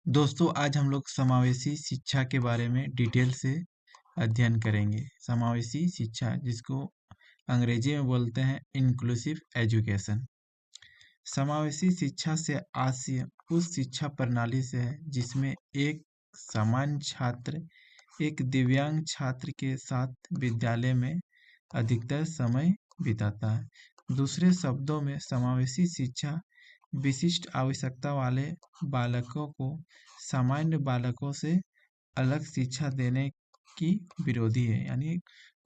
दोस्तों, आज हम लोग समावेशी शिक्षा के बारे में डिटेल से अध्ययन करेंगे। समावेशी शिक्षा, जिसको अंग्रेजी में बोलते हैं इंक्लूसिव एजुकेशन। समावेशी शिक्षा से आशय उस शिक्षा प्रणाली से है जिसमें एक सामान्य छात्र एक दिव्यांग छात्र के साथ विद्यालय में अधिकतर समय बिताता है। दूसरे शब्दों में, समावेशी शिक्षा विशिष्ट आवश्यकता वाले बालकों को सामान्य बालकों से अलग शिक्षा देने की विरोधी है। यानी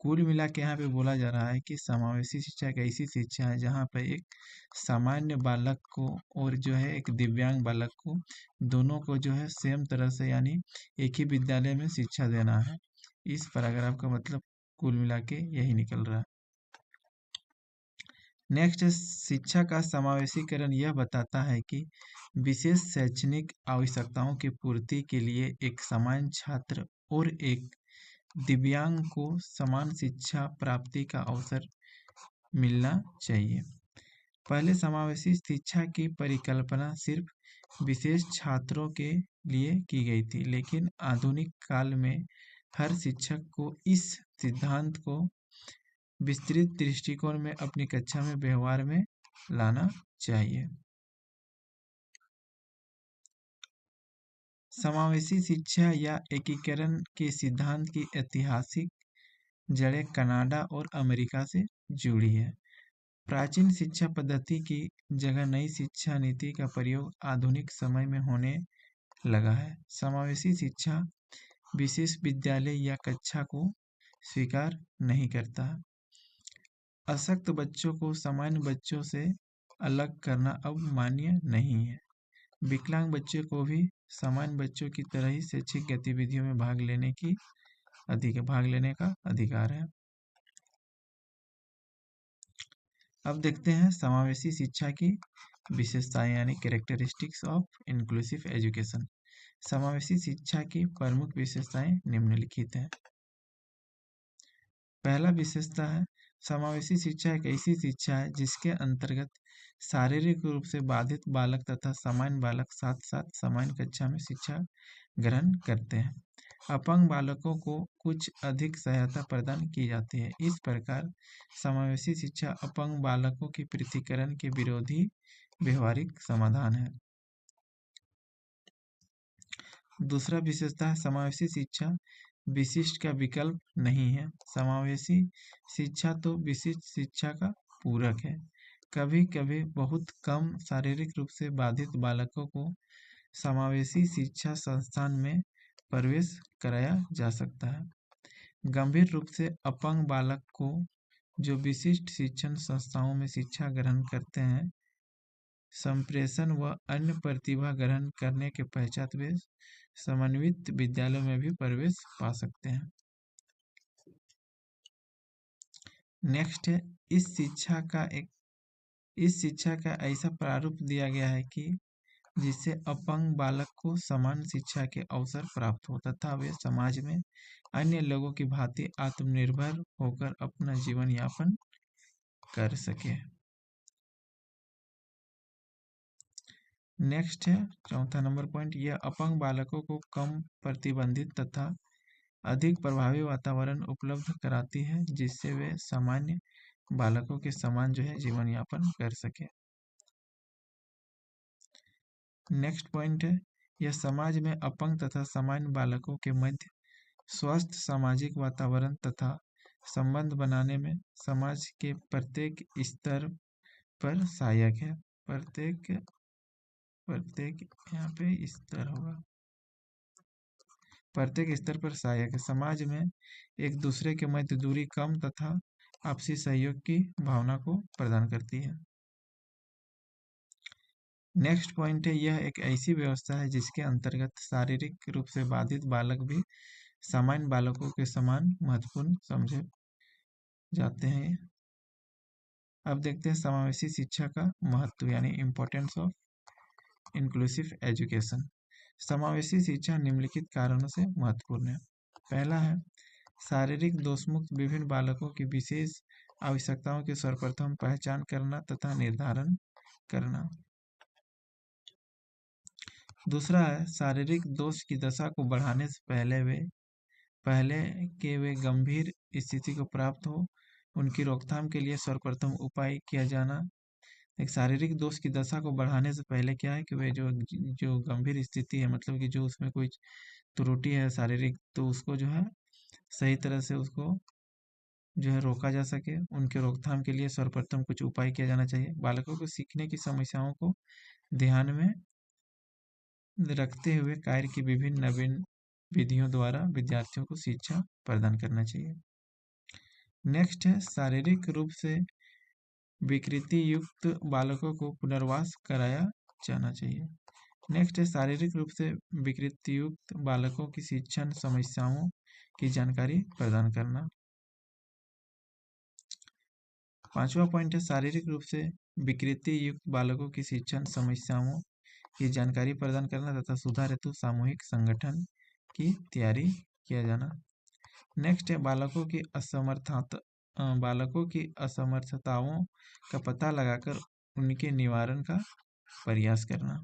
कुल मिला के यहाँ पे बोला जा रहा है कि समावेशी शिक्षा एक ऐसी शिक्षा है जहाँ पर एक सामान्य बालक को और जो है एक दिव्यांग बालक को, दोनों को जो है सेम तरह से यानी एक ही विद्यालय में शिक्षा देना है। इस पैराग्राफ का मतलब कुल मिला के यही निकल रहा है। नेक्स्ट, शिक्षा का समावेशीकरण यह बताता है कि विशेष शैक्षणिक आवश्यकताओं की पूर्ति के लिए एक सामान्य छात्र और एक दिव्यांग को समान शिक्षा प्राप्ति का अवसर मिलना चाहिए। पहले समावेशी शिक्षा की परिकल्पना सिर्फ विशेष छात्रों के लिए की गई थी, लेकिन आधुनिक काल में हर शिक्षक को इस सिद्धांत को विस्तृत दृष्टिकोण में अपनी कक्षा में व्यवहार में लाना चाहिए। समावेशी शिक्षा या एकीकरण के सिद्धांत की ऐतिहासिक जड़ें कनाडा और अमेरिका से जुड़ी है। प्राचीन शिक्षा पद्धति की जगह नई शिक्षा नीति का प्रयोग आधुनिक समय में होने लगा है। समावेशी शिक्षा विशेष विद्यालय या कक्षा को स्वीकार नहीं करता। अशक्त बच्चों को सामान्य बच्चों से अलग करना अब मान्य नहीं है। विकलांग बच्चों को भी सामान्य बच्चों की तरह ही शैक्षिक गतिविधियों में भाग लेने का अधिकार है। अब देखते हैं समावेशी शिक्षा की विशेषताएं यानी कैरेक्टरिस्टिक्स ऑफ इंक्लूसिव एजुकेशन। समावेशी शिक्षा की प्रमुख विशेषताएं निम्नलिखित हैं। पहला विशेषता है, समावेशी शिक्षा एक ऐसी शिक्षा है जिसके अंतर्गत शारीरिक रूप से बाधित बालक तथा सामान्य बालक साथ साथ सामान्य कक्षा में शिक्षा ग्रहण करते हैं। अपंग बालकों को कुछ अधिक सहायता प्रदान की जाती है। इस प्रकार समावेशी शिक्षा अपंग बालकों की पृथक्करण के विरोधी व्यवहारिक समाधान है। दूसरा विशेषता है, समावेशी शिक्षा विशिष्ट का विकल्प नहीं है। समावेशी शिक्षा तो विशिष्ट शिक्षा का पूरक है। कभी कभी बहुत कम शारीरिक रूप से बाधित बालकों को समावेशी शिक्षा संस्थान में प्रवेश कराया जा सकता है। गंभीर रूप से अपंग बालक को जो विशिष्ट शिक्षण संस्थाओं में शिक्षा ग्रहण करते हैं, संप्रेषण व अन्य प्रतिभा ग्रहण करने के पश्चात वे समन्वित विद्यालयों में भी प्रवेश पा सकते हैं। नेक्स्ट है, इस शिक्षा का ऐसा प्रारूप दिया गया है कि जिससे अपंग बालक को समान शिक्षा के अवसर प्राप्त हो तथा वे समाज में अन्य लोगों की भांति आत्मनिर्भर होकर अपना जीवन यापन कर सके। नेक्स्ट है चौथा नंबर पॉइंट, यह अपंग बालकों को कम प्रतिबंधित तथा अधिक प्रभावी वातावरण उपलब्ध कराती है जिससे वे सामान्य बालकों के समान जो है जीवन यापन कर सके। नेक्स्ट पॉइंट है, यह समाज में अपंग तथा सामान्य बालकों के मध्य स्वस्थ सामाजिक वातावरण तथा संबंध बनाने में समाज के प्रत्येक स्तर पर सहायक है। प्रत्येक यहाँ पे स्तर होगा, प्रत्येक स्तर पर सहायक है। समाज में एक दूसरे के मध्य दूरी कम तथा आपसी सहयोग की भावना को प्रदान करती है। नेक्स्ट पॉइंट है, यह एक ऐसी व्यवस्था है जिसके अंतर्गत शारीरिक रूप से बाधित बालक भी सामान्य बालकों के समान महत्वपूर्ण समझे जाते हैं। अब देखते हैं समावेशी शिक्षा का महत्व यानी इम्पोर्टेंस ऑफ इंक्लूसिव एजुकेशन। समावेशी शिक्षा निम्नलिखित कारणों से महत्वपूर्ण है। पहला है, शारीरिक दोषमुक्त विभिन्न बालकों की विशेष आवश्यकताओं की सर्वप्रथम पहचान करना तथा निर्धारण करना। दूसरा है शारीरिक दोष की दशा को बढ़ाने से पहले के वे गंभीर स्थिति को प्राप्त हो, उनकी रोकथाम के लिए सर्वप्रथम उपाय किया जाना। एक शारीरिक दोष की दशा को बढ़ाने से पहले क्या है कि वे जो गंभीर स्थिति है, मतलब कि जो उसमें कोई त्रुटि है शारीरिक, तो उसको जो है सही तरह से उसको जो है रोका जा सके। उनके रोकथाम के लिए सर्वप्रथम कुछ उपाय किया जाना चाहिए। बालकों को सीखने की समस्याओं को ध्यान में रखते हुए कार्य की विभिन्न नवीन विधियों द्वारा विद्यार्थियों को शिक्षा प्रदान करना चाहिए। नेक्स्ट है शारीरिक रूप से विकृति युक्त बालकों को पुनर्वास कराया जाना चाहिए। नेक्स्ट है शारीरिक रूप से विकृति युक्त बालकों की शिक्षण समस्याओं की जानकारी प्रदान करना। पांचवा पॉइंट है शारीरिक रूप से विकृति युक्त बालकों की शिक्षण समस्याओं की जानकारी प्रदान करना तथा सुधार हेतु सामूहिक संगठन की तैयारी किया जाना। नेक्स्ट है बालकों की असमर्थताओं का पता लगाकर उनके निवारण का प्रयास करना।